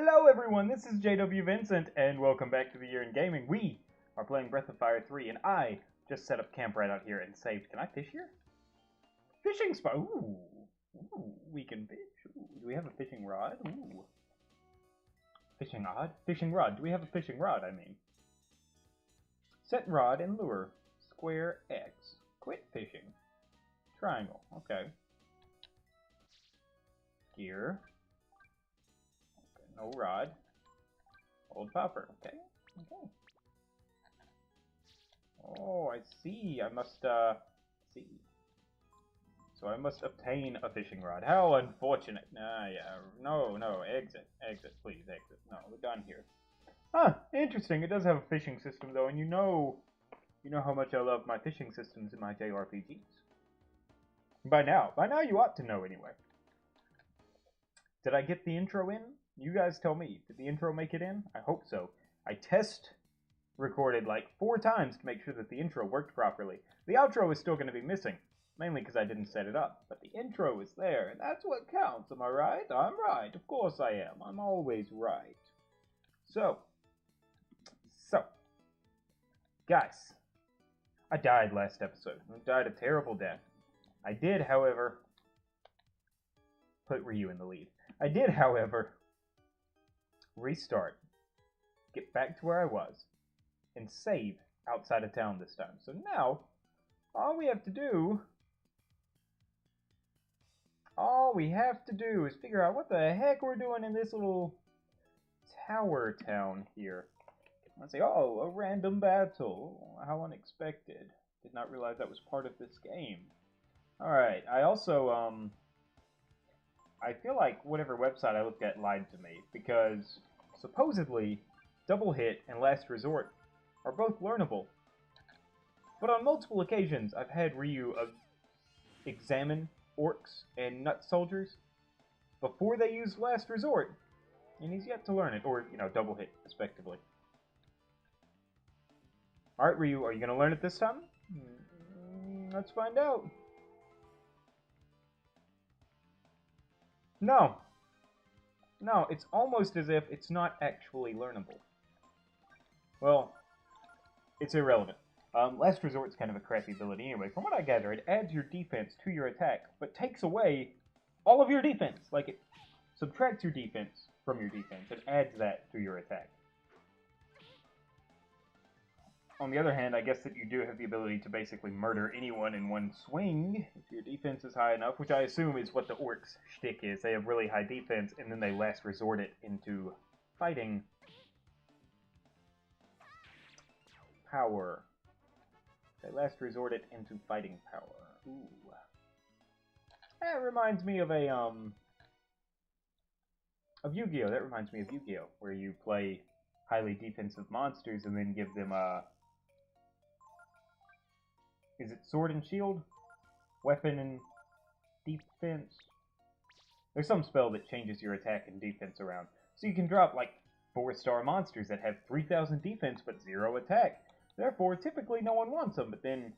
Hello everyone, this is JW Vincent, and welcome back to the Year in Gaming. We are playing Breath of Fire 3, and I just set up camp right out here and saved. Can I fish here? Fishing spot! Ooh, we can fish. Ooh, do we have a fishing rod? Ooh. Fishing rod? Fishing rod. Do we have a fishing rod, I mean? Set rod and lure. Square X. Quit fishing. Triangle. Okay. Gear. No rod. Old popper. Okay. Okay. Oh, I see. I must, see. So I must obtain a fishing rod. How unfortunate. Nah, yeah. No, exit. Exit, please, exit. No, we're done here. Huh, interesting. It does have a fishing system, though, and you know how much I love my fishing systems in my JRPGs. By now you ought to know anyway. Did I get the intro in? You guys tell me. Did the intro make it in? I hope so. I test recorded like 4 times to make sure that the intro worked properly. The outro is still going to be missing, mainly because I didn't set it up. But the intro is there, and that's what counts. Am I right? I'm right. Of course I am. I'm always right. So, guys, I died last episode. I died a terrible death. I did, however, put Ryu in the lead. I did, however, restart, get back to where I was, and save outside of town this time. So now, all we have to do is figure out what the heck we're doing in this little tower town here. Let's see, oh, a random battle. How unexpected. Did not realize that was part of this game. Alright, I also, I feel like whatever website I looked at lied to me, because supposedly Double Hit and Last Resort are both learnable. But on multiple occasions, I've had Ryu examine orcs and nut soldiers before they use Last Resort, and he's yet to learn it, or, Double Hit, respectively. Alright, Ryu, are you going to learn it this time? Let's find out. No, it's almost as if it's not actually learnable. Well, it's irrelevant. Last Resort's kind of a crappy ability anyway. From what I gather, it adds your defense to your attack, but takes away all of your defense. Like, it subtracts your defense from your defense and adds that to your attack. On the other hand, I guess that you do have the ability to basically murder anyone in one swing if your defense is high enough, which I assume is what the orcs' shtick is. They have really high defense, and then they last resort it into fighting power. They last resort it into fighting power. Ooh. That reminds me of of Yu-Gi-Oh! That reminds me of Yu-Gi-Oh! Where you play highly defensive monsters and then give them is it sword and shield? Weapon and defense? There's some spell that changes your attack and defense around. So you can drop, like, 4-star monsters that have 3,000 defense but 0 attack. Therefore, typically no one wants them, but then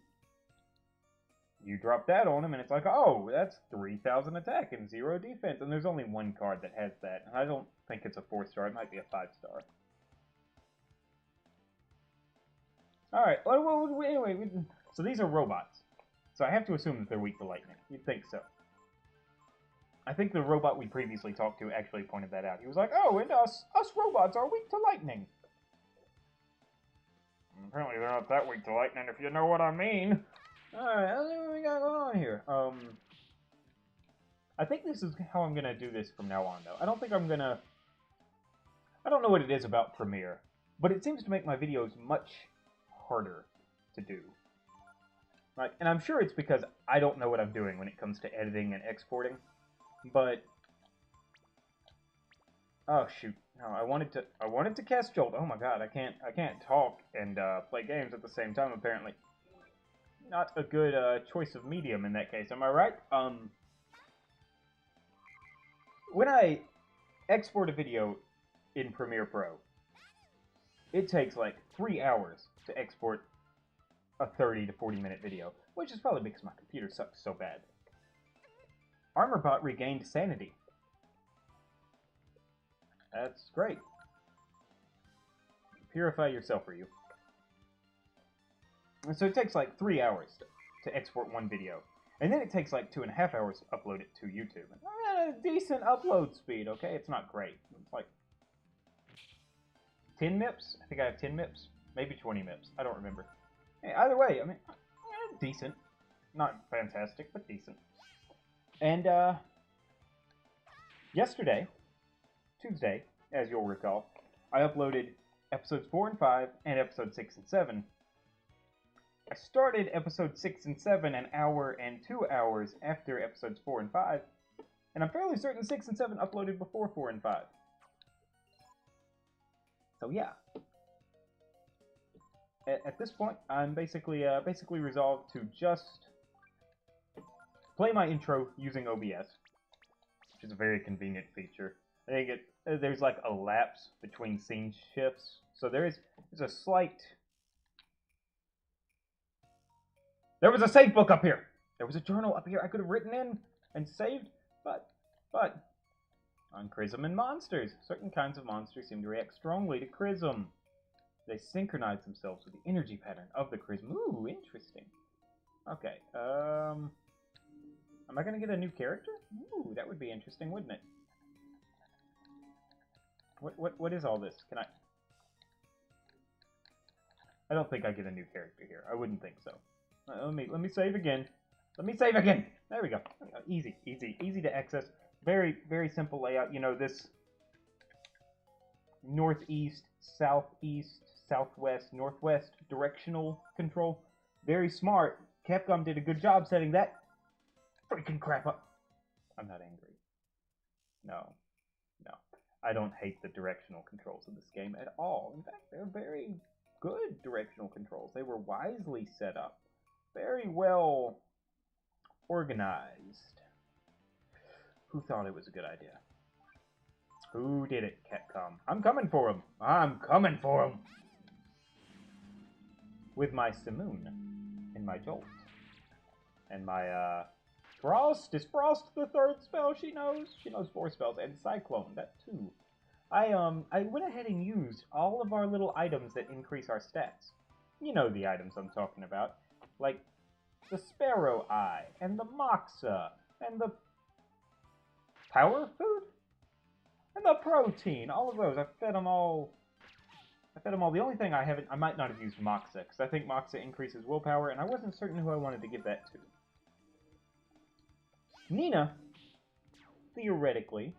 you drop that on them and it's like, oh, that's 3,000 attack and 0 defense. And there's only one card that has that. And I don't think it's a 4-star. It might be a 5-star. Alright, well, anyway, so these are robots. So I have to assume that they're weak to lightning. You'd think so. I think the robot we previously talked to actually pointed that out. He was like, oh, and us robots are weak to lightning. Apparently they're not that weak to lightning, if you know what I mean. Alright, let's see what we got going on here. I think this is how I'm gonna do this from now on, though. I don't know what it is about Premiere, but it seems to make my videos much harder to do. Right? And I'm sure it's because I don't know what I'm doing when it comes to editing and exporting. But oh shoot. No, I wanted to cast Jolt. Oh my god, I can't talk and play games at the same time apparently. Not a good choice of medium in that case, am I right? When I export a video in Premiere Pro, it takes like 3 hours to export a 30 to 40 minute video, which is probably because my computer sucks so bad. Armorbot regained sanity. That's great. Purify yourself, Ryu. And so it takes like 3 hours to export one video. And then it takes like 2.5 hours to upload it to YouTube. Decent upload speed, okay? It's not great. It's like 10 MIPS? I think I have 10 MIPS. Maybe 20 MIPS. I don't remember. Hey, either way, I mean, decent. Not fantastic, but decent. And, yesterday, Tuesday, as you'll recall, I uploaded episodes 4 and 5 and episodes 6 and 7. I started episode 6 and 7 an hour and 2 hours after episodes 4 and 5, and I'm fairly certain 6 and 7 uploaded before 4 and 5. So yeah. At this point, I'm basically resolved to just play my intro using OBS, which is a very convenient feature. I think there's like a lapse between scene shifts, so there's a slight. There was a save book up here. There was a journal up here I could have written in and saved, but on Chrism and monsters, certain kinds of monsters seem to react strongly to Chrism. They synchronize themselves with the energy pattern of the Chrism. Ooh, interesting. Okay, am I gonna get a new character? Ooh, that would be interesting, wouldn't it? What is all this? Can I don't think I get a new character here. I wouldn't think so. Let me save again. Let me save again. There we go. Easy to access. Very, very simple layout. You know, this northeast, southeast, southwest, northwest directional control. Very smart. Capcom did a good job setting that freaking crap up. I'm not angry. No. I don't hate the directional controls of this game at all. In fact, they're very good directional controls. They were wisely set up. Very well organized. Who thought it was a good idea? Who did it, Capcom? I'm coming for him. I'm coming for him. With my Simoon and my Jolt. And my, Frost. Is Frost the third spell she knows? She knows 4 spells. And Cyclone, that too. I went ahead and used all of our little items that increase our stats. You know the items I'm talking about. Like the Sparrow Eye, and the Moxa, and the Power Food, and the Protein. All of those. I fed them all. The only thing I might not have used Moxa, because I think Moxa increases willpower, and I wasn't certain who I wanted to give that to. Nina, theoretically,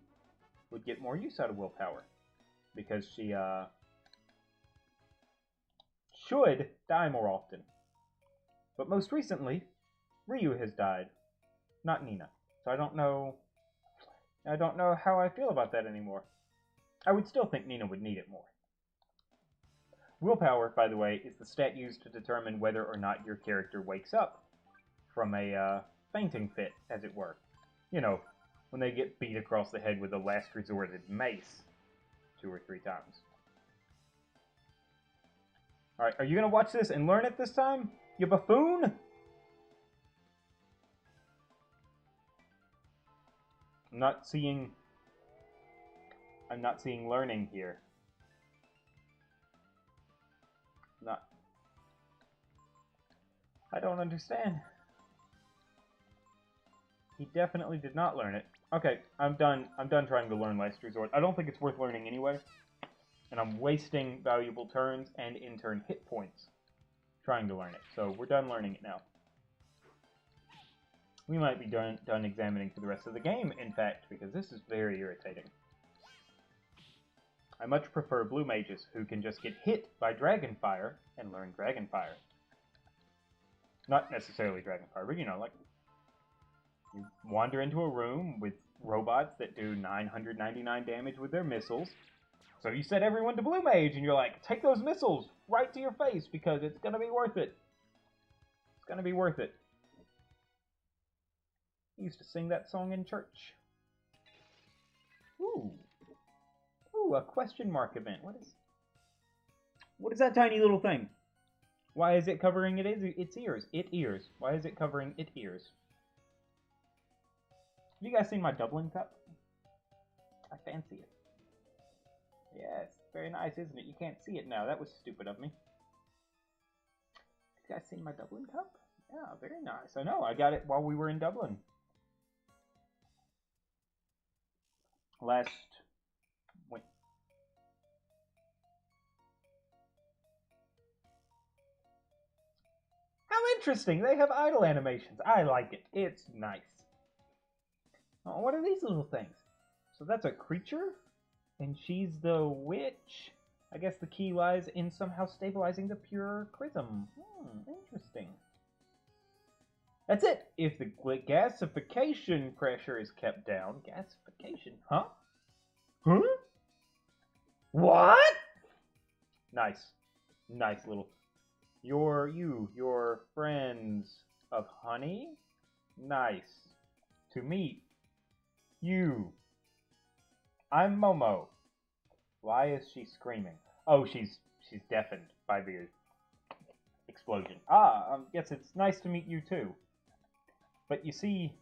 would get more use out of willpower, because she, should die more often. But most recently, Ryu has died, not Nina. So I don't know how I feel about that anymore. I would still think Nina would need it more. Willpower, by the way, is the stat used to determine whether or not your character wakes up from a fainting fit, as it were. You know, when they get beat across the head with a last resorted mace 2 or 3 times. Alright, are you going to watch this and learn it this time? You buffoon? I'm not seeing learning here. I don't understand. He definitely did not learn it. Okay, I'm done trying to learn Last Resort. I don't think it's worth learning anyway. And I'm wasting valuable turns and in-turn hit points trying to learn it. So we're done learning it now. We might be done examining for the rest of the game, in fact, because this is very irritating. I much prefer blue mages who can just get hit by Dragonfire and learn Dragonfire. Not necessarily Dragonfire, but you know, like, you wander into a room with robots that do 999 damage with their missiles. So you set everyone to blue mage, and you're like, take those missiles right to your face, because it's gonna be worth it. It's gonna be worth it. I used to sing that song in church. Ooh. Ooh, a question mark event. What is that tiny little thing? Why is it covering its ears? It ears. Why is it covering it ears? Have you guys seen my Dublin cup? I fancy it. Yes, very nice, isn't it? You can't see it now. That was stupid of me. You guys seen my Dublin cup? Yeah, very nice. I know, I got it while we were in Dublin. Wait. How interesting! They have idle animations. I like it. It's nice. Oh, what are these little things? So that's a creature? And she's the witch? I guess the key lies in somehow stabilizing the pure chrism. Interesting. That's it. If the gasification pressure is kept down... Gasification? Huh? Huh? What? Nice. Nice little... Your friends of honey? Nice. To meet you. I'm Momo. Why is she screaming? Oh, she's deafened by the explosion. I guess it's nice to meet you too. But you see...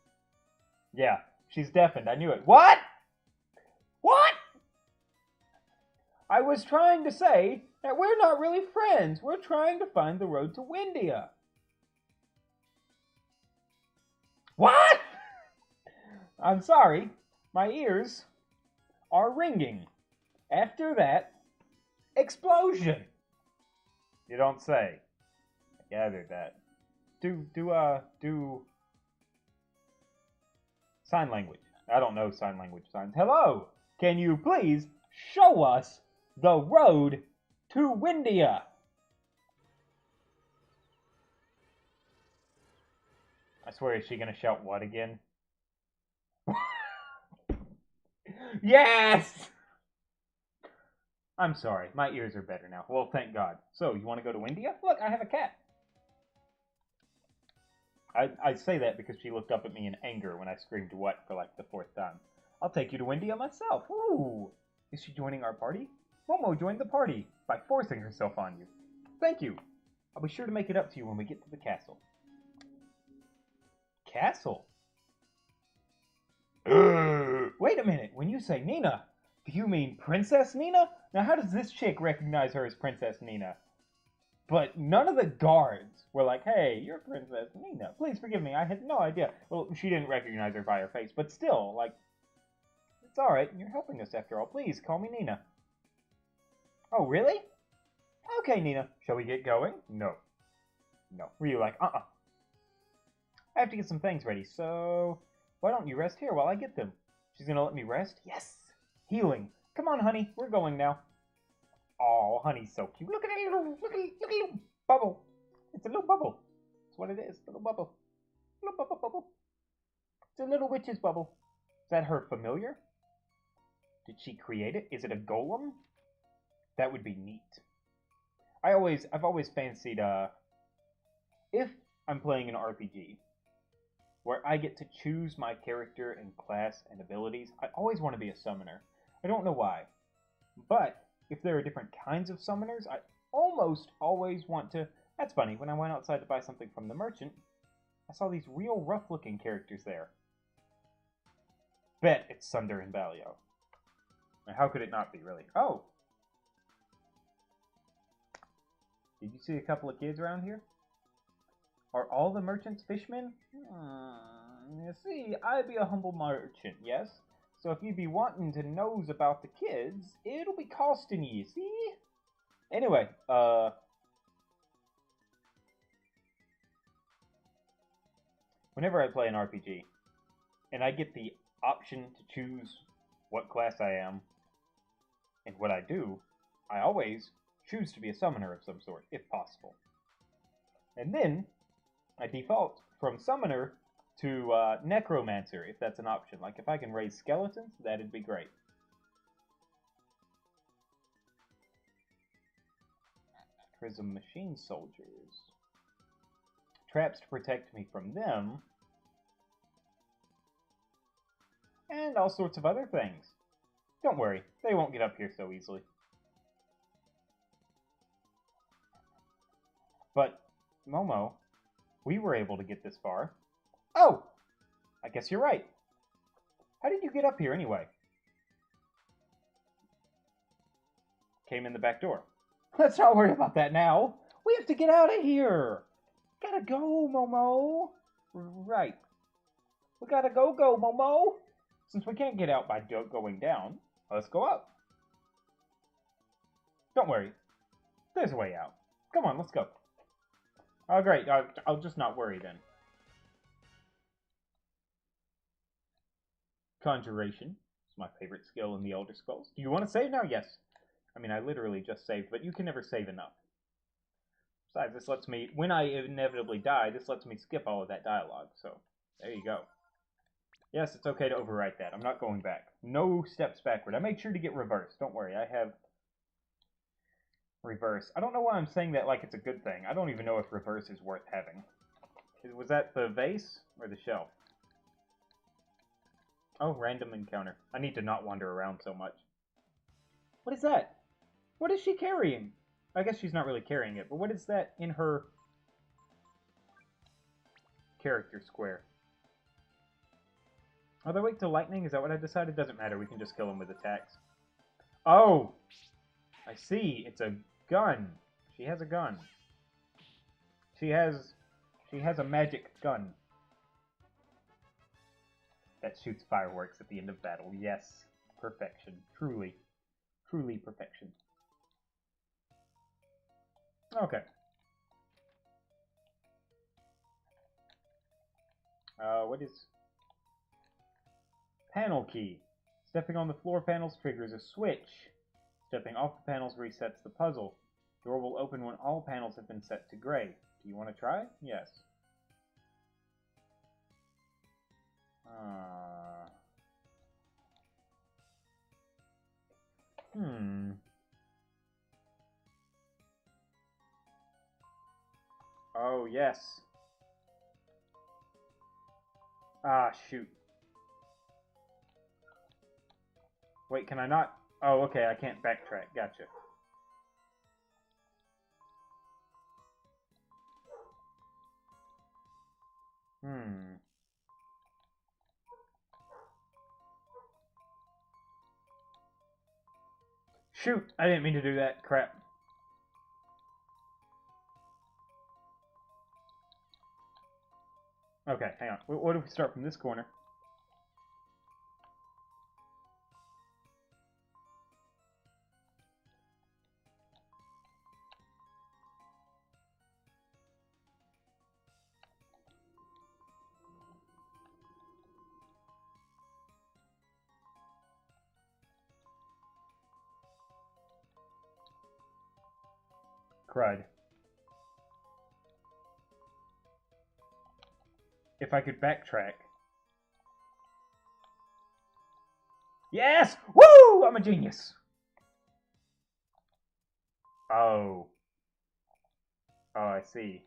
Yeah, she's deafened. I knew it. What? What? I was trying to say that we're not really friends. We're trying to find the road to Windia. What? I'm sorry. My ears are ringing. After that, explosion. You don't say. I gathered that. Do sign language. I don't know sign language signs. Hello. Can you please show us the road to Windia? I swear, is she gonna shout what again? Yes! I'm sorry, my ears are better now. Well, thank God. So, you want to go to Windia? Look, I have a cat. I say that because she looked up at me in anger when I screamed what for like the 4th time. I'll take you to Windia myself. Ooh! Is she joining our party? Momo joined the party by forcing herself on you. Thank you. I'll be sure to make it up to you when we get to the castle. Castle? Wait a minute. When you say Nina, do you mean Princess Nina? Now, how does this chick recognize her as Princess Nina? But none of the guards were like, hey, you're Princess Nina. Please forgive me. I had no idea. Well, she didn't recognize her by her face, but still, like, it's alright. You're helping us after all. Please, call me Nina. Oh, really? Okay, Nina. Shall we get going? No. No. Were you like, I have to get some things ready, so why don't you rest here while I get them? She's gonna let me rest? Yes! Healing. Come on, honey. We're going now. Oh, honey's so cute. Look at that little, look at little bubble. It's a little bubble. That's what it is. Little bubble. Little bubble bubble. It's a little witch's bubble. Is that her familiar? Did she create it? Is it a golem? That would be neat. I've always fancied, if I'm playing an RPG, where I get to choose my character and class and abilities, I always want to be a summoner. I don't know why. But if there are different kinds of summoners, I almost always want to... That's funny, when I went outside to buy something from the merchant, I saw these real rough-looking characters there. Bet it's Sunder and Balio. Now, how could it not be, really? Oh! Did you see a couple of kids around here? Are all the merchants fishmen? You see, I be a humble merchant, yes? So if you be wanting to knows about the kids, it'll be costing you, see? Anyway, whenever I play an RPG, and I get the option to choose what class I am, and what I do, I always choose to be a summoner of some sort, if possible. And then, I default from summoner to necromancer, if that's an option. Like, if I can raise skeletons, that'd be great. Prism machine soldiers. Traps to protect me from them. And all sorts of other things. Don't worry, they won't get up here so easily. But, Momo, we were able to get this far. Oh! I guess you're right. How did you get up here anyway? came in the back door. Let's not worry about that now. We have to get out of here. Gotta go, Momo. Right. We gotta go, Momo. Since we can't get out by going down, let's go up. Don't worry. There's a way out. Come on, let's go. Oh, great. I'll just not worry then. Conjuration is my favorite skill in the Elder Scrolls. Do you want to save now? Yes. I mean, I literally just saved, but you can never save enough. Besides, this lets me, when I inevitably die, this lets me skip all of that dialogue. So, there you go. Yes, it's okay to overwrite that. I'm not going back. No steps backward. I made sure to get reverse. Don't worry, I have reverse. I don't know why I'm saying that like it's a good thing. I don't even know if reverse is worth having. Was that the vase or the shelf? Oh, random encounter. I need to not wander around so much. What is that? What is she carrying? I guess she's not really carrying it, but what is that in her character square? Oh, they wait till lightning? Is that what I decided? Doesn't matter. We can just kill him with attacks. Oh! I see. It's a gun. She has a gun. She has a magic gun that shoots fireworks at the end of battle. Yes. Perfection. Truly. Truly perfection. Okay. What is... Panel key. Stepping on the floor panels triggers a switch. Stepping off the panels resets the puzzle. Door will open when all panels have been set to gray. Do you want to try? Yes. Oh, yes. Ah, shoot. Wait, can I not? Oh, okay, I can't backtrack. Gotcha. Shoot! I didn't mean to do that. Crap. Okay, hang on. What if we start from this corner? Crud. If I could backtrack. Yes! Woo! I'm a genius! Oh. Oh, I see.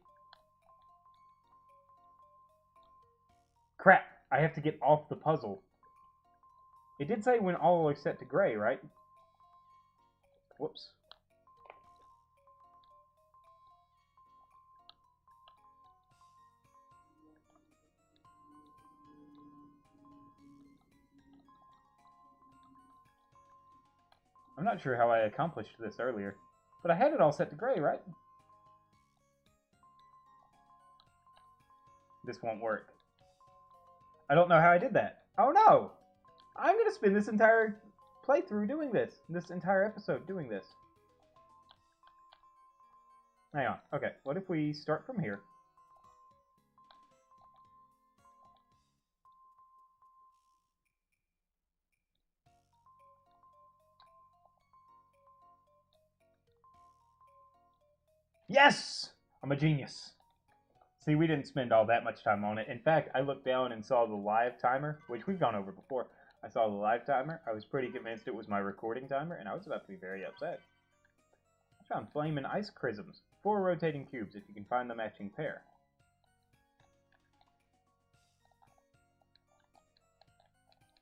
Crap! I have to get off the puzzle. It did say when all are set to gray, right? Whoops. I'm not sure how I accomplished this earlier, but I had it all set to gray, right? This won't work. I don't know how I did that. Oh no! I'm gonna spend this entire playthrough doing this entire episode doing this. Hang on. Okay, what if we start from here? Yes! I'm a genius. See, we didn't spend all that much time on it. In fact, I looked down and saw the live timer, which we've gone over before. I saw the live timer. I was pretty convinced it was my recording timer, and I was about to be very upset. I found flame and ice chrisms. 4 rotating cubes if you can find the matching pair.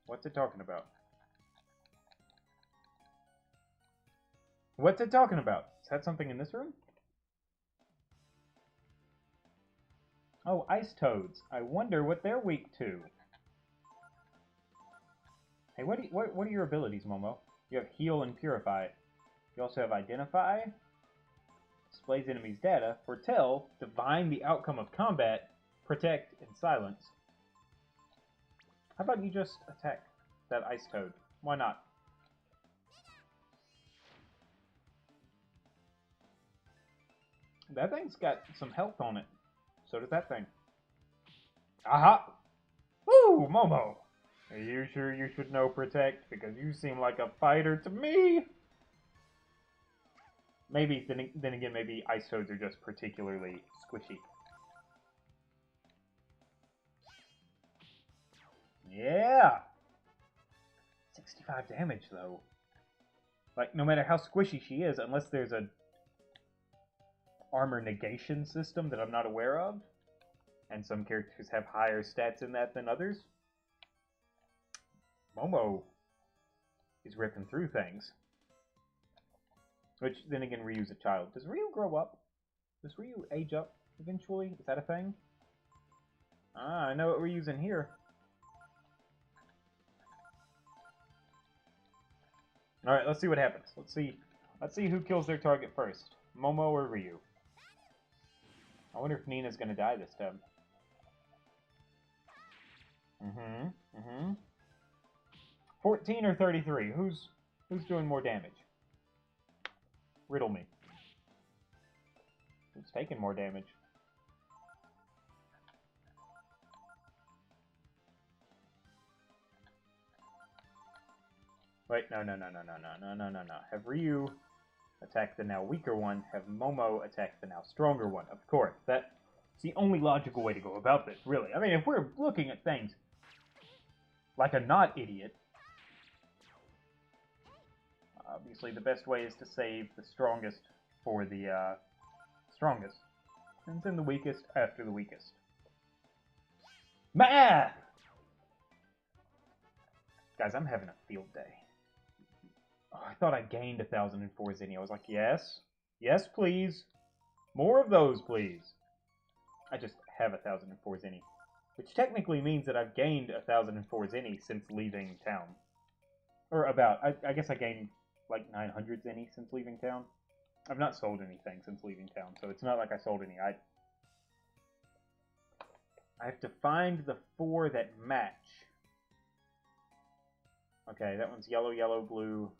What's it talking about? What's it talking about? Is that something in this room? Oh, ice toads. I wonder what they're weak to. Hey, what are your abilities, Momo? You have heal and purify. You also have Identify, displays enemies' data, Foretell, divine the outcome of combat, Protect, and Silence. How about you just attack that ice toad? Why not? That thing's got some health on it. So does that thing. Aha! Woo, Momo! Are you sure you should know Protect? Because you seem like a fighter to me! Maybe, then again, maybe ice toads are just particularly squishy. Yeah! 65 damage, though. Like, no matter how squishy she is, unless there's a armor negation system that I'm not aware of, and some characters have higher stats in that than others, Momo is ripping through things. Which, then again, Ryu's a child. Does Ryu grow up? Does Ryu age up eventually? Is that a thing? Ah, I know what Ryu's in here. Alright, let's see what happens. Let's see who kills their target first. Momo or Ryu. I wonder if Nina's gonna die this time. 14 or 33? Who's doing more damage? Riddle me. Who's taking more damage? Wait, no. Have Ryu attack the now weaker one, have Momo attack the now stronger one. Of course, that's the only logical way to go about this, really. I mean, if we're looking at things like a not idiot, obviously the best way is to save the strongest for the strongest, and then the weakest after the weakest. Math! Guys, I'm having a field day. Oh, I thought I gained 1,004 zenny. I was like, yes. Yes, please. More of those, please. I just have 1,004 zenny. Which technically means that I've gained 1,004 zenny since leaving town. Or about. I guess I gained like 900 zenny since leaving town. I've not sold anything since leaving town, so it's not like I sold any. I have to find the 4 that match. Okay, that one's yellow, yellow, blue,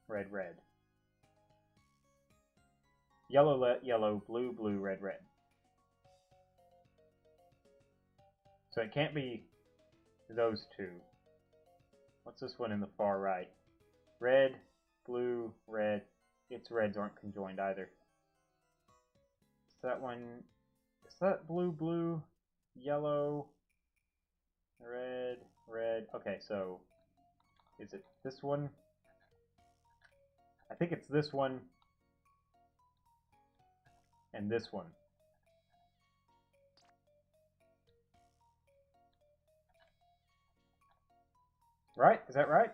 red, red. Yellow, yellow, blue, blue, red, red. So it can't be those two. What's this one in the far right? Red, blue, red. Its reds aren't conjoined either. Is that one... Is that blue, blue, yellow, red, red? Okay, so... Is it this one? I think it's this one. And this one. Right? Is that right?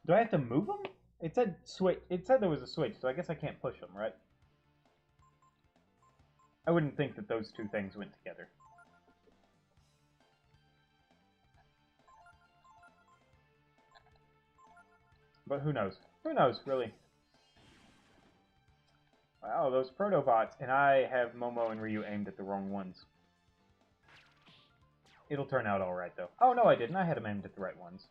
Do I have to move them? It said switch. It said there was a switch, so I guess I can't push them, right? I wouldn't think that those two things went together. But who knows? Who knows, really? Wow, those Protobots, and I have Momo and Ryu aimed at the wrong ones. It'll turn out alright, though. Oh, no, I didn't. I had them aimed at the right ones.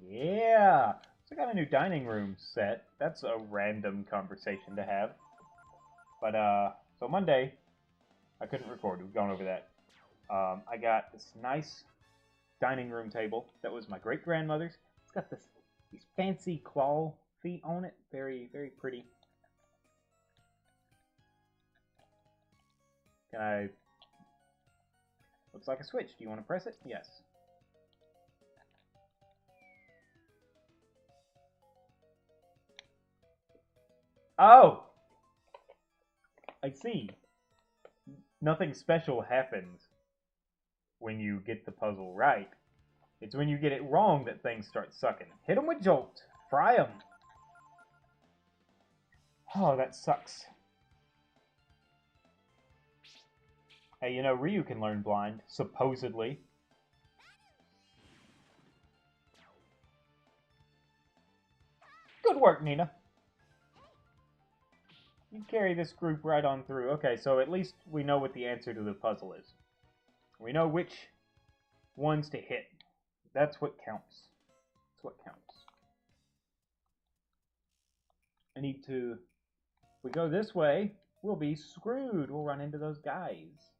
Yeah! So I got a new dining room set. That's a random conversation to have. But, so Monday, I couldn't record. We've gone over that. I got this nice dining room table that was my great-grandmother's. It's got these fancy claw feet on it. Very, very pretty. Can I... Looks like a switch. Do you want to press it? Yes. Oh! I see. Nothing special happens when you get the puzzle right. It's when you get it wrong that things start sucking. Hit them with Jolt. Fry them. Oh, that sucks. Hey, you know, Ryu can learn blind, supposedly. Good work, Nina. You carry this group right on through. Okay, so at least we know what the answer to the puzzle is. We know which ones to hit. That's what counts. That's what counts. I need to... If we go this way, we'll be screwed. We'll run into those guys.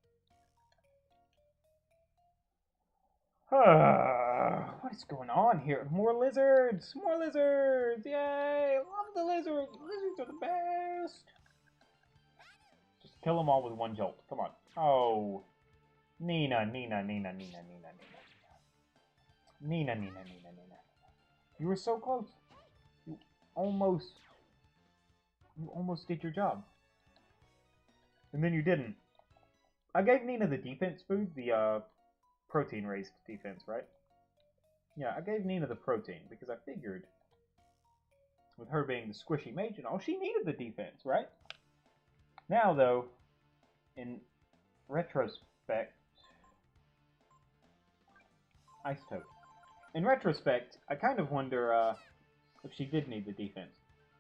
What is going on here? More lizards! More lizards! Yay! Love the lizards! Lizards are the best! Just kill them all with one jolt. Come on. Oh. Nina, Nina, Nina, Nina, Nina, Nina. Nina, Nina, Nina, Nina. You were so close. You almost did your job. And then you didn't. I gave Nina the defense food, the protein raised defense, right? Yeah, I gave Nina the protein because I figured with her being the squishy mage and all, she needed the defense, right? Now though, in retrospect, Ice Toad. In retrospect, I kind of wonder if she did need the defense.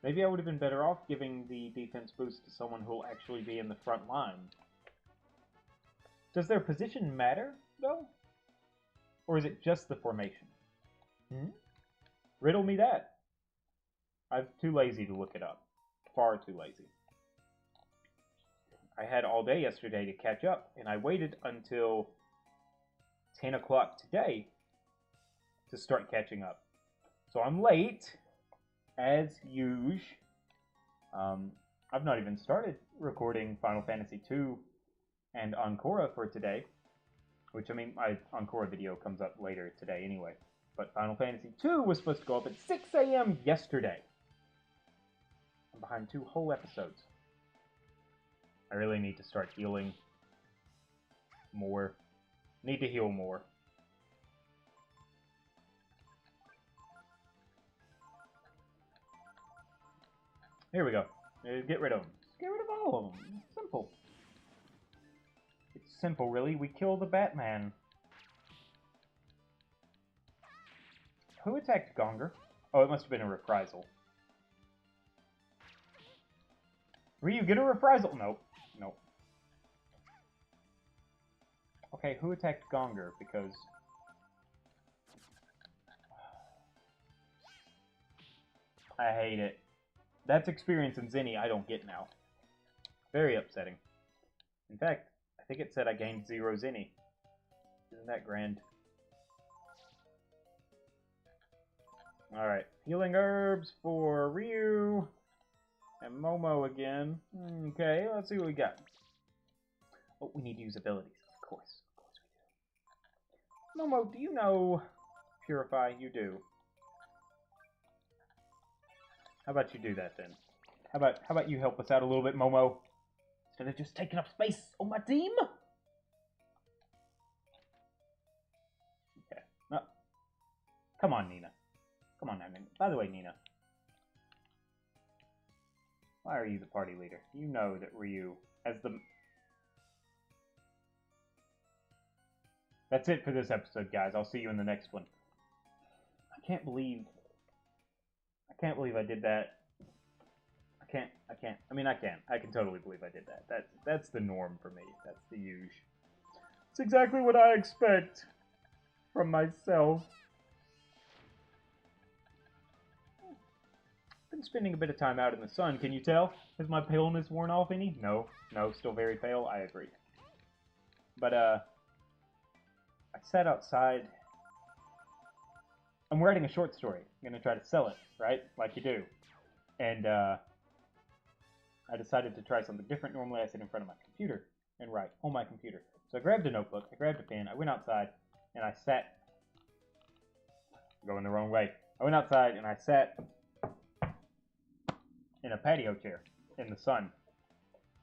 Maybe I would have been better off giving the defense boost to someone who will actually be in the front line. Does their position matter, though? Or is it just the formation? Riddle me that. I'm too lazy to look it up. Far too lazy. I had all day yesterday to catch up, and I waited until 10 o'clock today to start catching up. So I'm late, as usual. I've not even started recording Final Fantasy II and Encore for today. Which, I mean, my Encore video comes up later today anyway. But Final Fantasy II was supposed to go up at 6 a.m. yesterday. I'm behind 2 whole episodes. I really need to start healing more. Need to heal more. Here we go. Get rid of them. Get rid of all of them. It's simple. It's simple, really. We kill the Batman. Who attacked Gonger? Oh, it must have been a reprisal. Ryu, get a reprisal! Nope. Nope. Okay, who attacked Gonger? Because... I hate it. That's experience in Zinni I don't get now. Very upsetting. In fact, I think it said I gained 0 Zinni. Isn't that grand? Alright, healing herbs for Ryu and Momo again. Okay, let's see what we got. Oh, we need to use abilities. Of course we do. Momo, do you know Purify? You do. How about you do that then? How about you help us out a little bit, Momo? Instead of just taking up space on my team? Okay. No. Come on, Nina. Come on now, Nina. By the way, Nina. Why are you the party leader? You know that Ryu has the... That's it for this episode, guys. I'll see you in the next one. I can't believe I did that. I mean, I can. I can totally believe I did that. That's the norm for me. That's the usual. It's exactly what I expect from myself. Been spending a bit of time out in the sun. Can you tell? Has my paleness worn off any? No. No, still very pale. I agree. But, I sat outside. I'm writing a short story. I'm going to try to sell it, right? Like you do. And, I decided to try something different. Normally I sit in front of my computer and write on my computer. So I grabbed a notebook, I grabbed a pen, I went outside, and I sat... Going the wrong way. I went outside and I sat in a patio chair in the sun.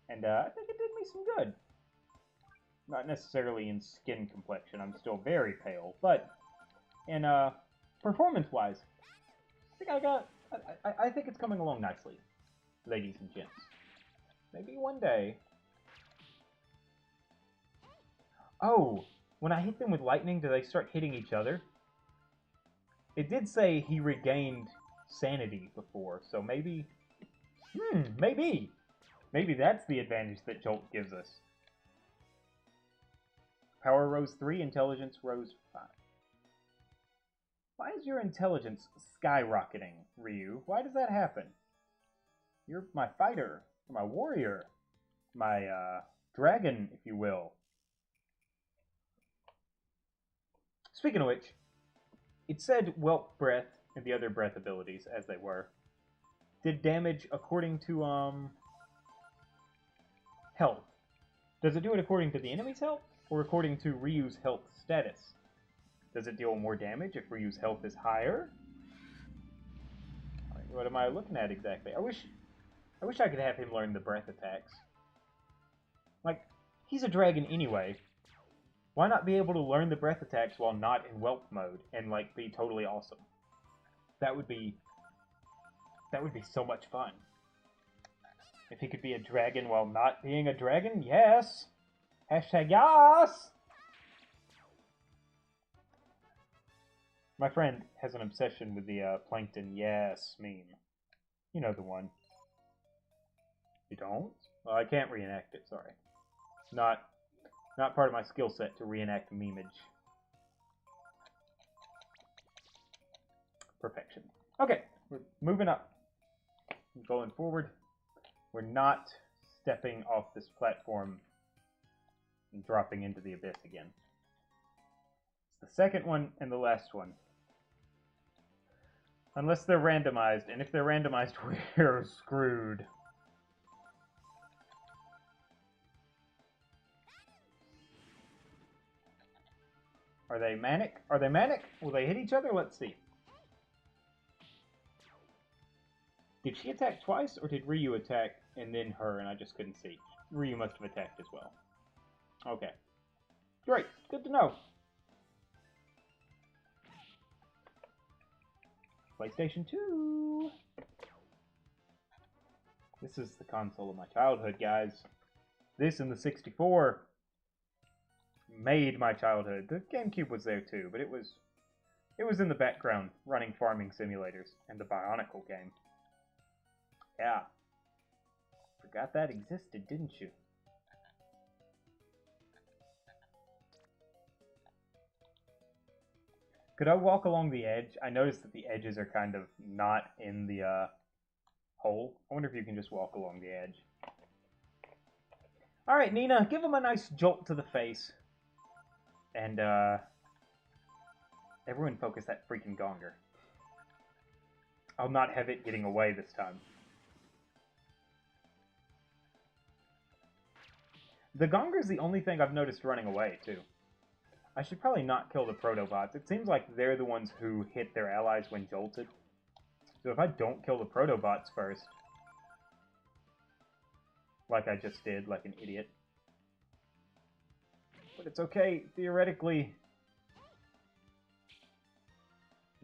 And I think it did me some good. Not necessarily in skin complexion, I'm still very pale, but in performance-wise, I think it's coming along nicely, ladies and gents. Maybe one day Oh, when I hit them with lightning, do they start hitting each other? It did say he regained sanity before, so maybe... maybe! Maybe that's the advantage that Jolt gives us. Power rose 3, intelligence rose 5. Why is your intelligence skyrocketing, Ryu? Why does that happen? You're my fighter, my warrior, my dragon, if you will. Speaking of which, it said Whelp Breath and the other breath abilities, as they were, did damage according to health. Does it do it according to the enemy's health, or according to Ryu's health status? Does it deal more damage if Ryu's health is higher? What am I looking at exactly? I wish I could have him learn the breath attacks. Like, he's a dragon anyway. Why not be able to learn the breath attacks while not in whelp mode and, like, be totally awesome? That would be so much fun. If he could be a dragon while not being a dragon, yes! Hashtag yes! My friend has an obsession with the plankton yes meme. You know the one. You don't? Well, I can't reenact it, sorry. Not part of my skill set to reenact memeage. Perfection. Okay, we're moving up. Going forward. We're not stepping off this platform and dropping into the abyss again. It's the second one and the last one. Unless they're randomized, and if they're randomized, we're screwed. Are they manic? Are they manic? Will they hit each other? Let's see. Did she attack twice, or did Ryu attack and then her, and I just couldn't see? Ryu must have attacked as well. Okay. Great. Good to know. PlayStation 2! This is the console of my childhood, guys. This and the 64 made my childhood. The GameCube was there too, but it was in the background, running farming simulators and the Bionicle game. Yeah. Forgot that existed, didn't you? Could I walk along the edge? I noticed that the edges are kind of not in the hole. I wonder if you can just walk along the edge. Alright, Nina, give him a nice jolt to the face. And, everyone focus that freaking gonger. I'll not have it getting away this time. The gonger's the only thing I've noticed running away, too. I should probably not kill the Protobots. It seems like they're the ones who hit their allies when jolted. So if I don't kill the Protobots first, like I just did, like an idiot. But it's okay, theoretically...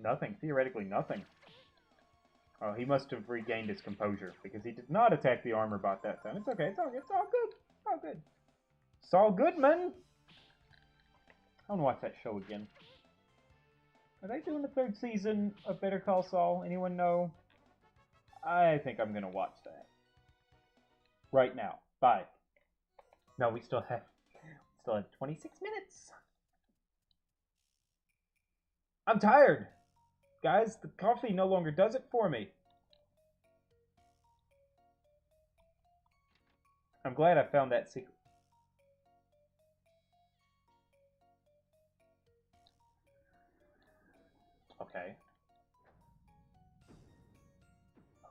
Nothing. Theoretically nothing. Oh, he must have regained his composure, because he did not attack the armor bot that time. It's okay, it's all good, it's all good, it's all good. Saul Goodman! I want to watch that show again. Are they doing the 3rd season of Better Call Saul? Anyone know? I think I'm going to watch that. Right now. Bye. No, we still have 26 minutes. I'm tired. Guys, the coffee no longer does it for me. I'm glad I found that secret. Okay.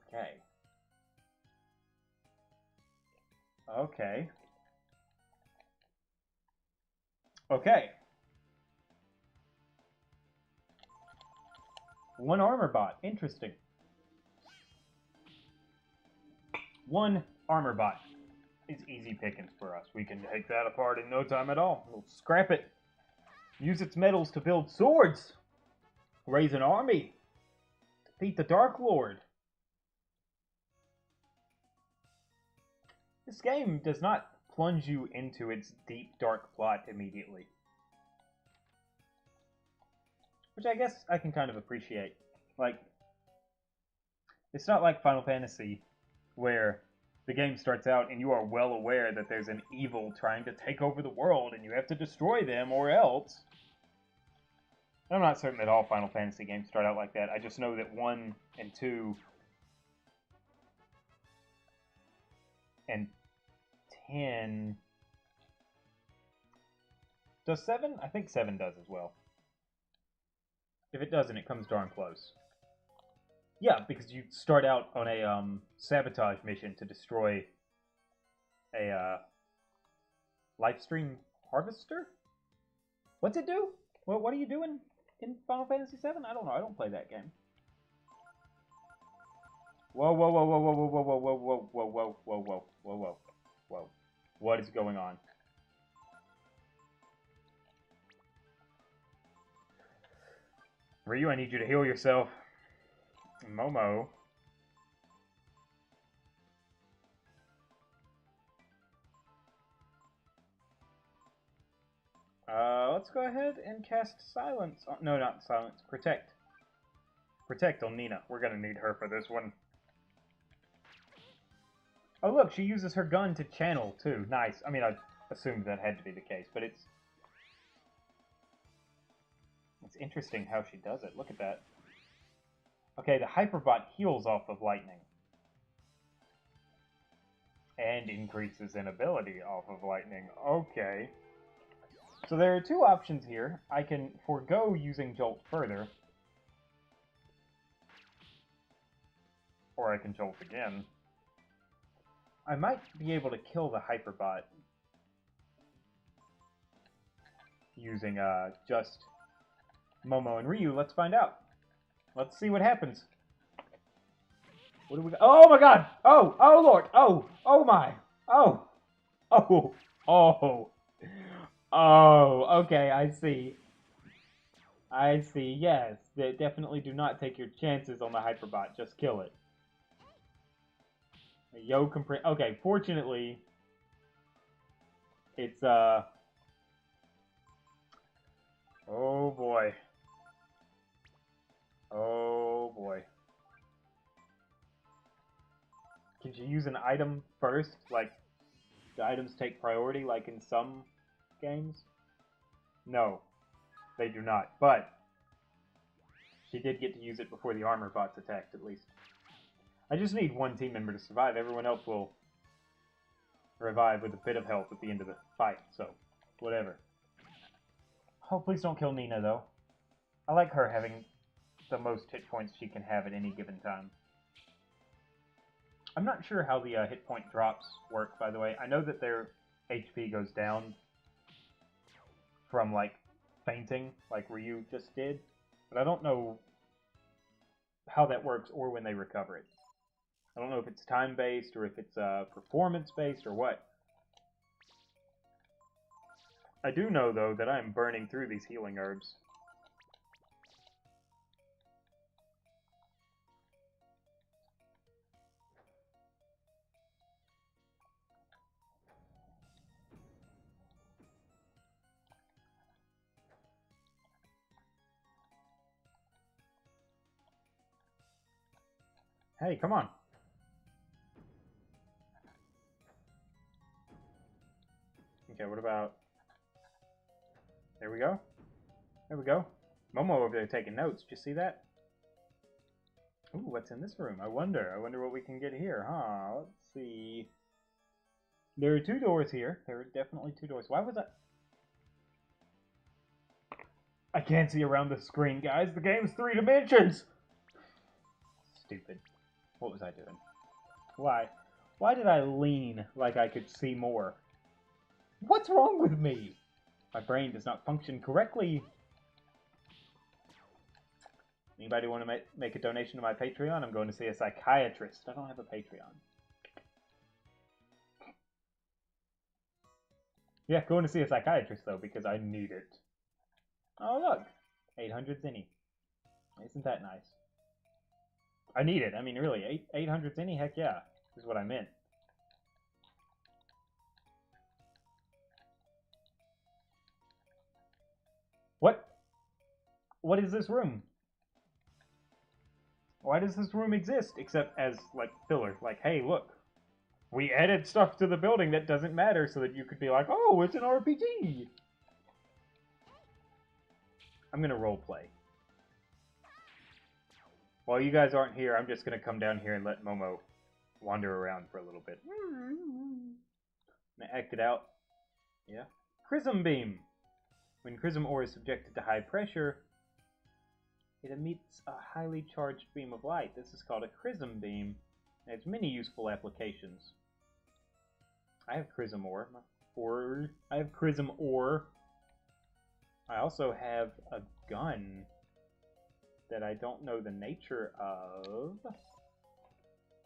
Okay. Okay. Okay. One armor bot. Interesting. One armor bot is easy pickings for us. We can take that apart in no time at all. We'll scrap it. Use its metals to build swords. Raise an army. Defeat the Dark Lord. This game does not plunge you into its deep, dark plot immediately. Which I guess I can kind of appreciate. Like, it's not like Final Fantasy, where the game starts out and you are well aware that there's an evil trying to take over the world and you have to destroy them or else. I'm not certain that all Final Fantasy games start out like that. I just know that 1 and 2 and 10... Does 7? I think 7 does as well. If it doesn't, it comes darn close. Yeah, because you start out on a sabotage mission to destroy a life stream harvester? What's it do? What are you doing in Final Fantasy VII? I don't know. I don't play that game. Whoa, whoa, whoa, whoa, whoa, whoa, whoa, whoa, whoa, whoa, whoa, whoa, whoa, whoa, whoa, whoa. What is going on? Ryu, I need you to heal yourself. Momo. Let's go ahead and cast Silence. Oh, no, not Silence. Protect. Protect on Nina. We're gonna need her for this one. Oh, look, she uses her gun to channel, too. Nice. I mean, I assumed that had to be the case, but it's interesting how she does it. Look at that. Okay, the Hyperbot heals off of lightning. And increases in ability off of lightning. Okay. So there are two options here. I can forego using Jolt further. Or I can Jolt again. I might be able to kill the Hyperbot using just Momo and Ryu. Let's find out. Let's see what happens. What do we got? Oh my god! Oh! Oh lord! Oh! Oh my! Oh! Oh! Oh! Oh! Okay, I see. I see, yes. They definitely do not take your chances on the Hyperbot. Just kill it. Yo, okay, fortunately, it's, oh boy. Oh boy. Can you use an item first? Like, the items take priority, like in some games? No, they do not. But she did get to use it before the armor bots attacked, at least. I just need one team member to survive. Everyone else will revive with a bit of help at the end of the fight, so whatever. Oh, please don't kill Nina, though. I like her having the most hit points she can have at any given time. I'm not sure how the hit point drops work, by the way. I know that their HP goes down from, like, fainting, like Ryu just did, but I don't know how that works or when they recover it. I don't know if it's time-based or if it's performance-based or what. I do know, though, that I'm burning through these healing herbs. Hey, come on. Okay, what about... There we go. There we go. Momo over there taking notes. Did you see that? Ooh, what's in this room? I wonder what we can get here, huh? Let's see. There are two doors here. There are definitely two doors. Why was I can't see around the screen, guys. The game's 3 dimensions! Stupid. What was I doing? Why? Why did I lean like I could see more? What's wrong with me? My brain does not function correctly. Anybody want to make a donation to my Patreon? I'm going to see a psychiatrist. I don't have a Patreon. Yeah, going to see a psychiatrist, though, because I need it. Oh, look. 800 zenny. Isn't that nice? I need it. I mean, really, 800 zenny? Heck yeah. Is what I meant. What? What is this room? Why does this room exist except as, like, filler? Like, hey, look. We added stuff to the building that doesn't matter so that you could be like, oh, it's an RPG! I'm gonna roleplay. While you guys aren't here, I'm just gonna come down here and let Momo wander around for a little bit. I'm gonna act it out. Yeah. Chrism Beam! When Chrism ore is subjected to high pressure, it emits a highly charged beam of light. This is called a Chrism Beam. It has many useful applications. I have Chrism ore. I have Chrism ore. I also have a gun that I don't know the nature of.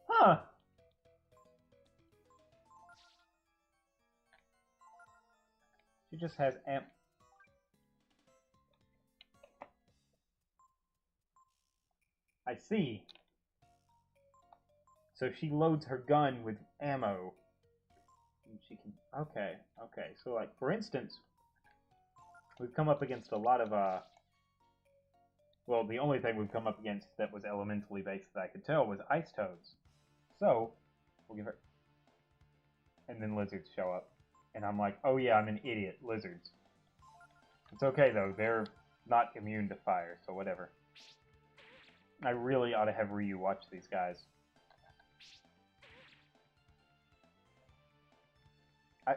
Huh! She just has amp. I see. So she loads her gun with ammo. And she can... Okay, okay. So, like, for instance, we've come up against a lot of, well, the only thing we've come up against that was elementally based that I could tell was ice toads. So, we'll give her... And then lizards show up. And I'm like, oh yeah, I'm an idiot. Lizards. It's okay, though. They're not immune to fire, so whatever. I really ought to have Ryu watch these guys.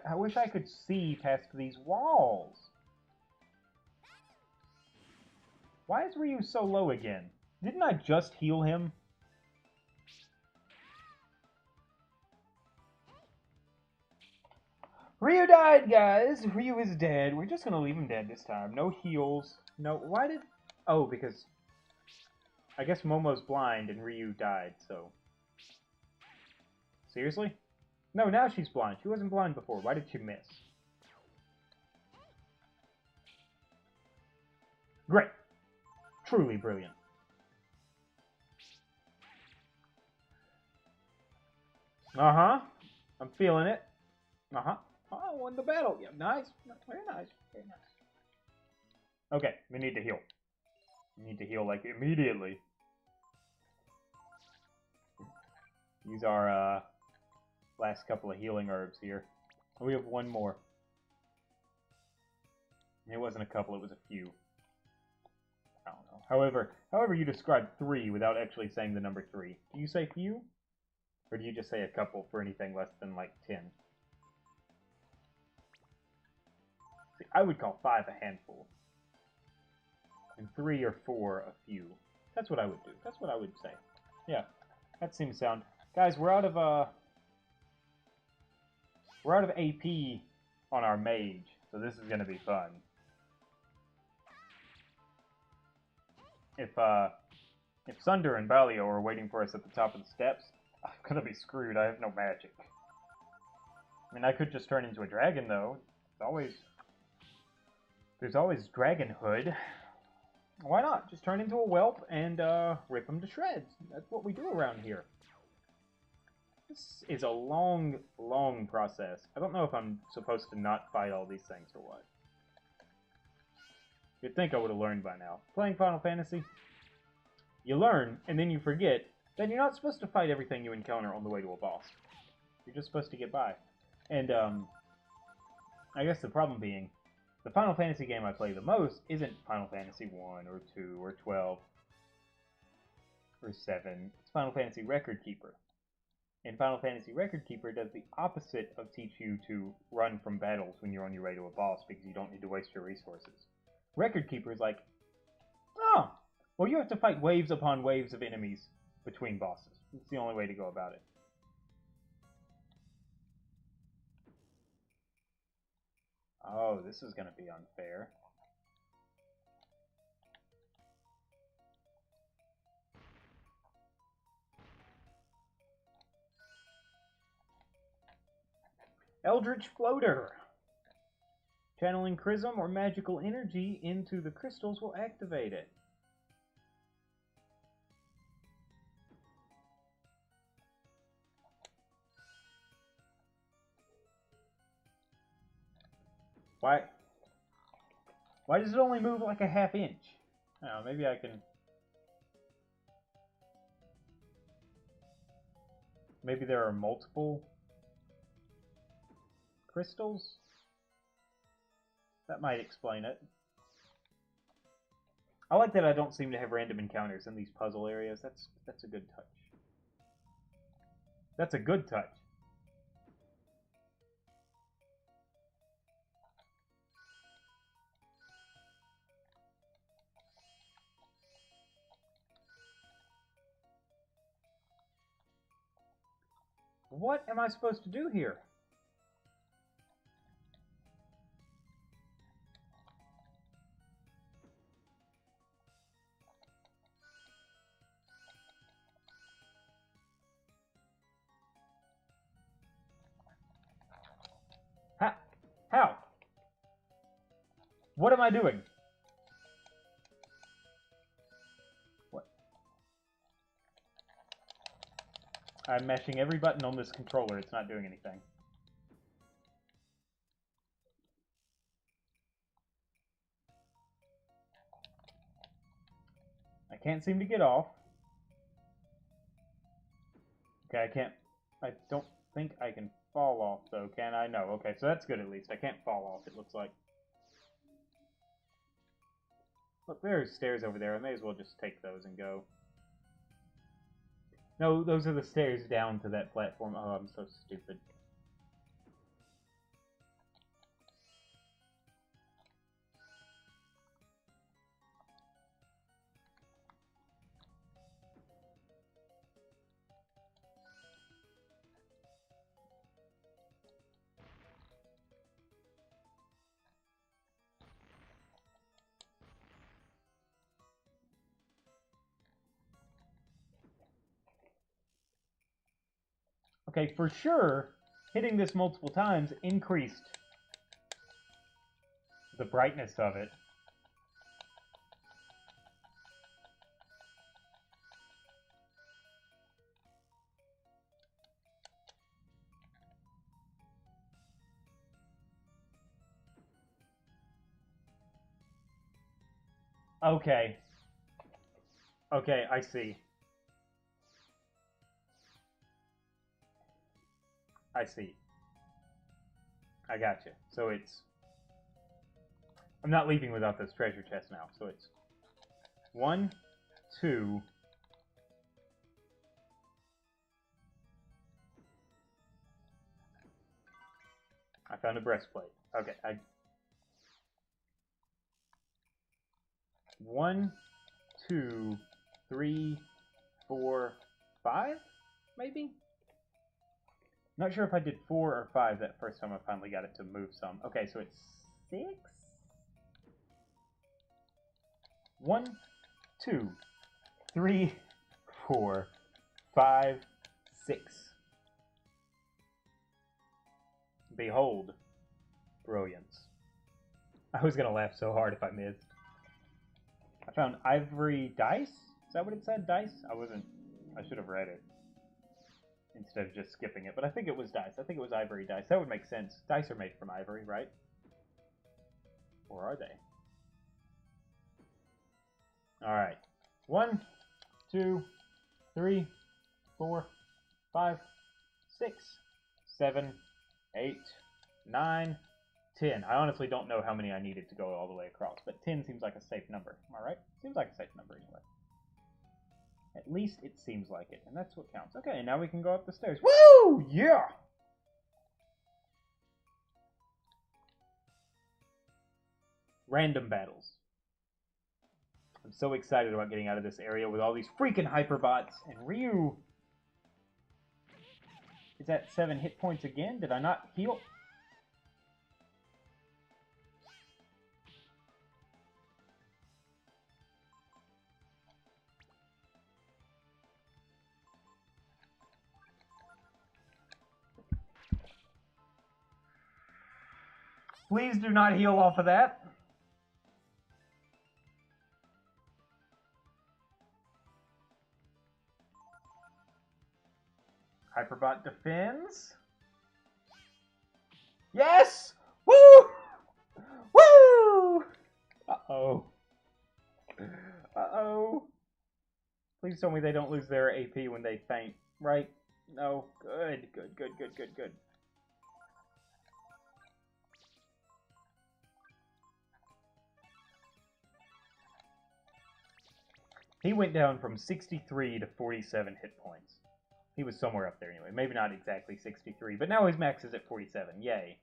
I wish I could see past these walls. Why is Ryu so low again? Didn't I just heal him? Ryu died, guys! Ryu is dead. We're just gonna leave him dead this time. No heals. No, why did... Oh, because... I guess Momo's blind and Ryu died, so... Seriously? No, now she's blind. She wasn't blind before. Why did she miss? Great. Truly brilliant. Uh-huh. I'm feeling it. Uh-huh. Oh, I won the battle. Yeah, nice. Very nice. Very nice. Okay, we need to heal. We need to heal, like, immediately. Use our, last couple of healing herbs here. We have one more. It wasn't a couple, it was a few. I don't know. However you describe 3 without actually saying the number 3. Do you say few? Or do you just say a couple for anything less than, like, 10? See, I would call 5 a handful. And 3 or 4 a few. That's what I would do. That's what I would say. Yeah, that seems sound. Guys, we're out of AP on our mage, so this is gonna be fun. If Sunder and Balio are waiting for us at the top of the steps, I'm gonna be screwed. I have no magic. I mean, I could just turn into a dragon, though. There's always dragonhood. Why not? Just turn into a whelp and rip them to shreds. That's what we do around here. This is a long, long process. I don't know if I'm supposed to not fight all these things or what. You'd think I would have learned by now. Playing Final Fantasy, you learn, and then you forget that you're not supposed to fight everything you encounter on the way to a boss. You're just supposed to get by. And, I guess the problem being, the Final Fantasy game I play the most isn't Final Fantasy 1 or 2 or 12 or 7. It's Final Fantasy Record Keeper. And Final Fantasy Record Keeper does the opposite of teach you to run from battles when you're on your way to a boss because you don't need to waste your resources. Record Keeper is like, oh, well, you have to fight waves upon waves of enemies between bosses. It's the only way to go about it. Oh, this is going to be unfair. Eldritch Floater. Channeling Chrism or magical energy into the crystals will activate it. Why? Why does it only move like a ½ inch? Oh, maybe I can... Maybe there are multiple crystals? That might explain it. I like that I don't seem to have random encounters in these puzzle areas. That's a good touch. That's a good touch. What am I supposed to do here? How? What am I doing? What? I'm mashing every button on this controller. It's not doing anything. I can't seem to get off. Okay, I don't think I can fall off, though, can I? No, okay, so that's good at least. I can't fall off, it looks like. Look, there's stairs over there. I may as well just take those and go. No, those are the stairs down to that platform. Oh, I'm so stupid. Okay, for sure, hitting this multiple times increased the brightness of it. Okay. Okay, I see. I see. I gotcha. So it's... I'm not leaving without this treasure chest now. So it's 1, 2... I found a breastplate. Okay, 1, 2, 3, 4, 5, maybe? Not sure if I did 4 or 5 that first time I finally got it to move some. Okay, so it's 6? 1, 2, 3, 4, 5, 6. Behold, brilliance. I was gonna laugh so hard if I missed. I found ivory dice? Is that what it said? Dice? I should have read it instead of just skipping it, but I think it was dice. I think it was ivory dice. That would make sense. Dice are made from ivory, right? Or are they? Alright. 1, 2, 3, 4, 5, 6, 7, 8, 9, 10. I honestly don't know how many I needed to go all the way across, but 10 seems like a safe number. Am I right? Seems like a safe number anyway. At least it seems like it, and that's what counts. Okay, now we can go up the stairs. Woo! Yeah! Random battles. I'm so excited about getting out of this area with all these freaking hyperbots, and Ryu is at 7 hit points again. Did I not heal? Please do not heal off of that. Hyperbot defends. Yes! Woo! Woo! Uh-oh. Uh-oh. Please tell me they don't lose their AP when they faint. Right? No. Good. Good, good, good, good, good. He went down from 63 to 47 hit points. He was somewhere up there anyway. Maybe not exactly 63, but now his max is at 47. Yay.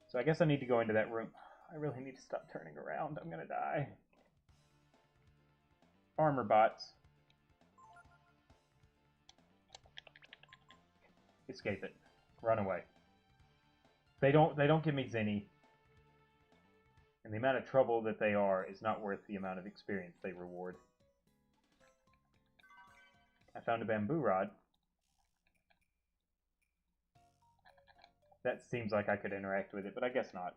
So I guess I need to go into that room. I really need to stop turning around. I'm gonna die. Armor bots. Escape it. Run away. They don't give me Zenny. And the amount of trouble that they are is not worth the amount of experience they reward. I found a bamboo rod. That seems like I could interact with it, but I guess not.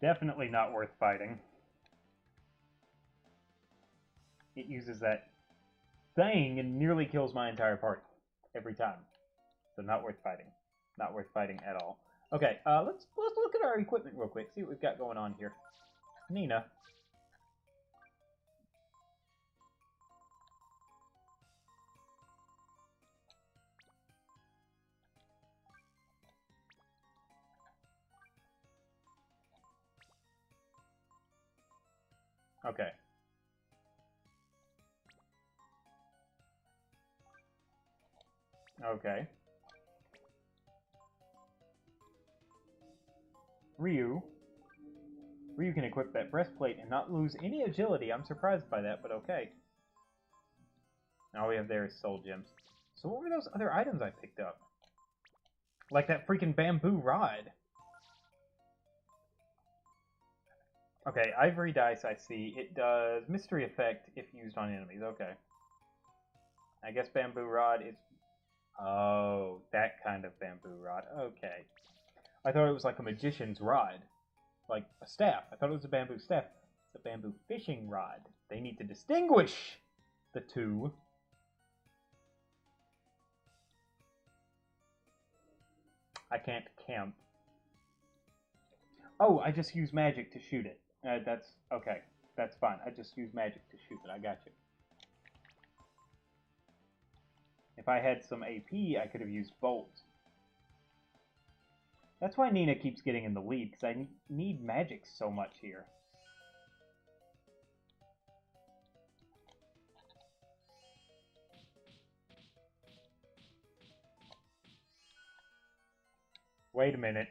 Definitely not worth fighting. It uses that thing and nearly kills my entire party every time. So not worth fighting. Not worth fighting at all. Okay, let's look at our equipment real quick. See what we've got going on here. Nina. Okay. Okay. Ryu. Ryu can equip that breastplate and not lose any agility. I'm surprised by that, but okay. All we have there is soul gems. So what were those other items I picked up? Like that freaking bamboo rod. Okay, ivory dice I see. It does mystery effect if used on enemies. Okay. I guess bamboo rod is... Oh, that kind of bamboo rod. Okay. I thought it was like a magician's rod. Like a staff. I thought it was a bamboo staff. It's a bamboo fishing rod. They need to distinguish the two. I can't camp. Oh, I just use magic to shoot it. That's okay. That's fine. I just use magic to shoot it. I got you. If I had some AP, I could have used bolt. That's why Nina keeps getting in the lead, because I need magic so much here. Wait a minute.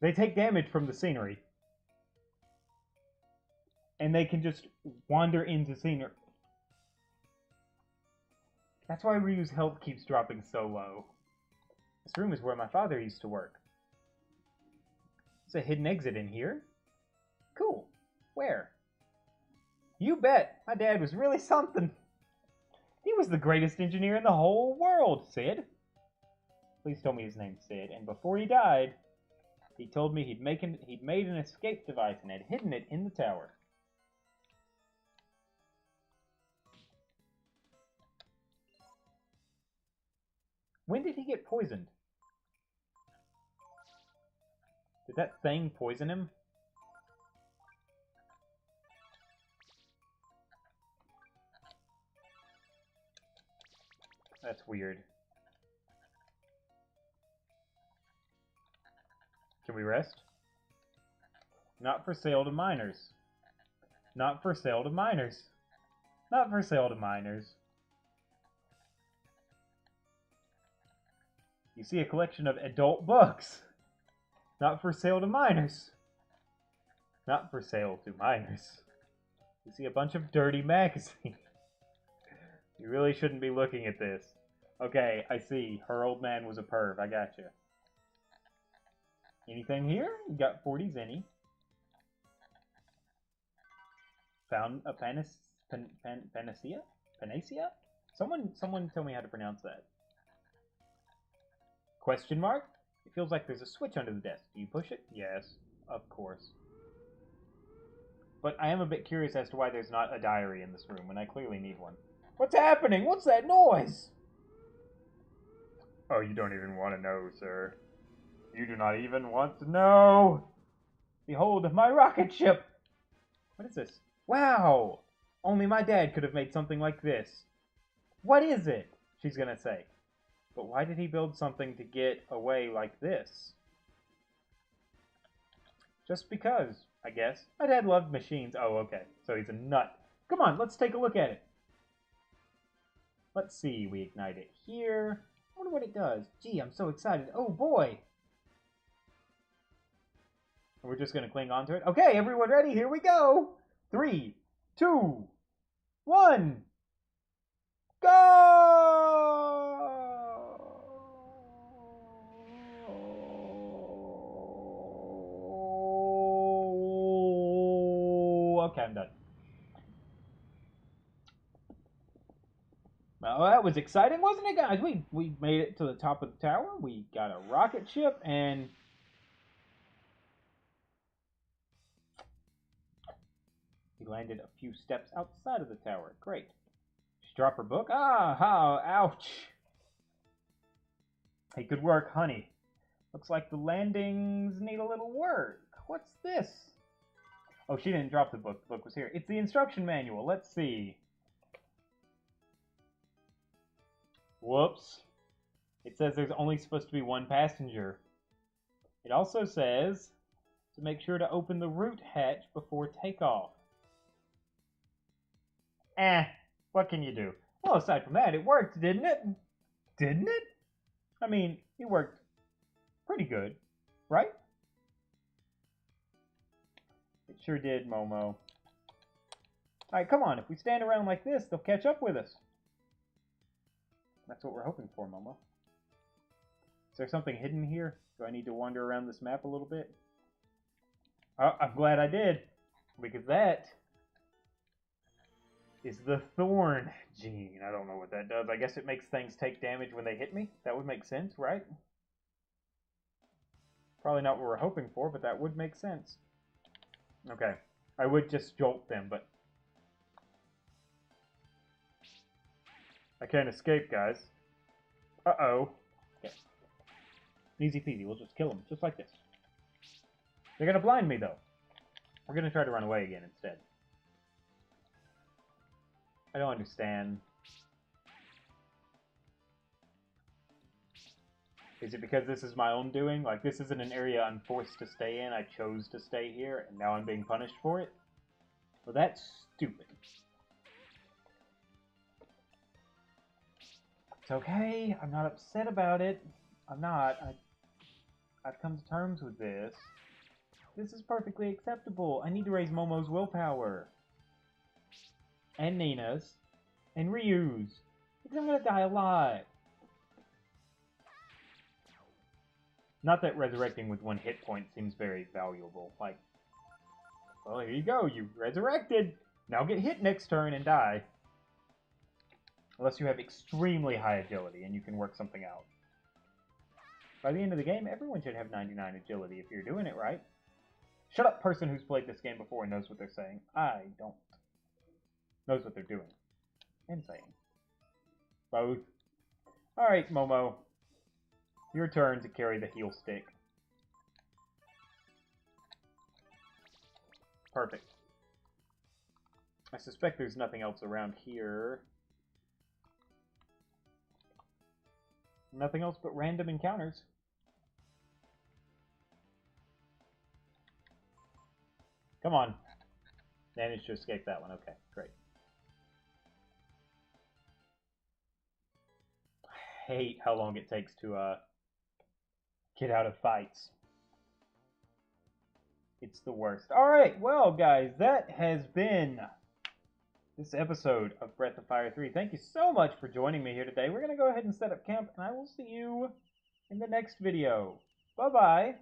They take damage from the scenery. And they can just wander into scenery. That's why Ryu's health keeps dropping so low. This room is where my father used to work. There's a hidden exit in here. Cool. Where? You bet. My dad was really something. He was the greatest engineer in the whole world, Sid. Please tell me his name's Sid. And before he died, he told me he'd made an escape device and had hidden it in the tower. When did he get poisoned? Did that thing poison him? That's weird. Can we rest? Not for sale to minors. Not for sale to minors. Not for sale to minors. You see a collection of adult books. Not for sale to minors. Not for sale to minors. You see a bunch of dirty magazines. You really shouldn't be looking at this. Okay, I see. Her old man was a perv. I gotcha. Anything here? You got 40 zenny. Found a panacea? Panacea? Someone tell me how to pronounce that. Question mark? It feels like there's a switch under the desk. Do you push it? Yes, of course. But I am a bit curious as to why there's not a diary in this room, when I clearly need one. What's happening? What's that noise? Oh, you don't even want to know, sir. You do not even want to know. Behold, my rocket ship. What is this? Wow! Only my dad could have made something like this. What is it? She's gonna say. But why did he build something to get away like this? Just because, I guess. My dad loved machines. Oh, okay. So he's a nut. Come on, let's take a look at it. Let's see. We ignite it here. I wonder what it does. Gee, I'm so excited. Oh, boy. We're just going to cling on to it. Okay, everyone ready? Here we go. 3, 2, 1. Go! Okay, I'm done. Well, that was exciting, wasn't it, guys? We made it to the top of the tower. We got a rocket ship, and we landed a few steps outside of the tower. Great. She dropped her book. Ah, how, ouch. Hey, good work, honey. Looks like the landings need a little work. What's this? Oh, she didn't drop the book. The book was here. It's the instruction manual. Let's see. Whoops. It says there's only supposed to be one passenger. It also says to make sure to open the root hatch before takeoff. What can you do? Well, aside from that, it worked, didn't it? Didn't it? I mean, it worked pretty good, right? It sure did, Momo. Alright, come on. If we stand around like this, they'll catch up with us. That's what we're hoping for, Momo. Is there something hidden here? Do I need to wander around this map a little bit? Oh, I'm glad I did. Because that is the thorn gene. I don't know what that does. I guess it makes things take damage when they hit me. That would make sense, right? Probably not what we're hoping for, but that would make sense. Okay. I would just jolt them, but I can't escape, guys. Uh-oh. Okay. Easy peasy. We'll just kill them, just like this. They're gonna blind me, though. We're gonna try to run away again instead. I don't understand. Is it because this is my own doing? Like, this isn't an area I'm forced to stay in. I chose to stay here, and now I'm being punished for it? Well, that's stupid. It's okay. I'm not upset about it. I'm not. I've come to terms with this. This is perfectly acceptable. I need to raise Momo's willpower. And Nina's. And Ryu's. Because I'm gonna die alive. Not that resurrecting with 1 hit point seems very valuable. Like, well, here you go. You resurrected. Now get hit next turn and die. Unless you have extremely high agility and you can work something out. By the end of the game, everyone should have 99 agility if you're doing it right. Shut up, person who's played this game before and knows what they're saying. I don't. Knows what they're doing. And saying. Both. Alright, Momo. Your turn to carry the heal stick. Perfect. I suspect there's nothing else around here. Nothing else but random encounters. Come on. Managed to escape that one. Okay, great. I hate how long it takes to get out of fights. It's the worst. Alright, well, guys, that has been this episode of Breath of Fire 3. Thank you so much for joining me here today. We're going to go ahead and set up camp, and I will see you in the next video. Bye-bye.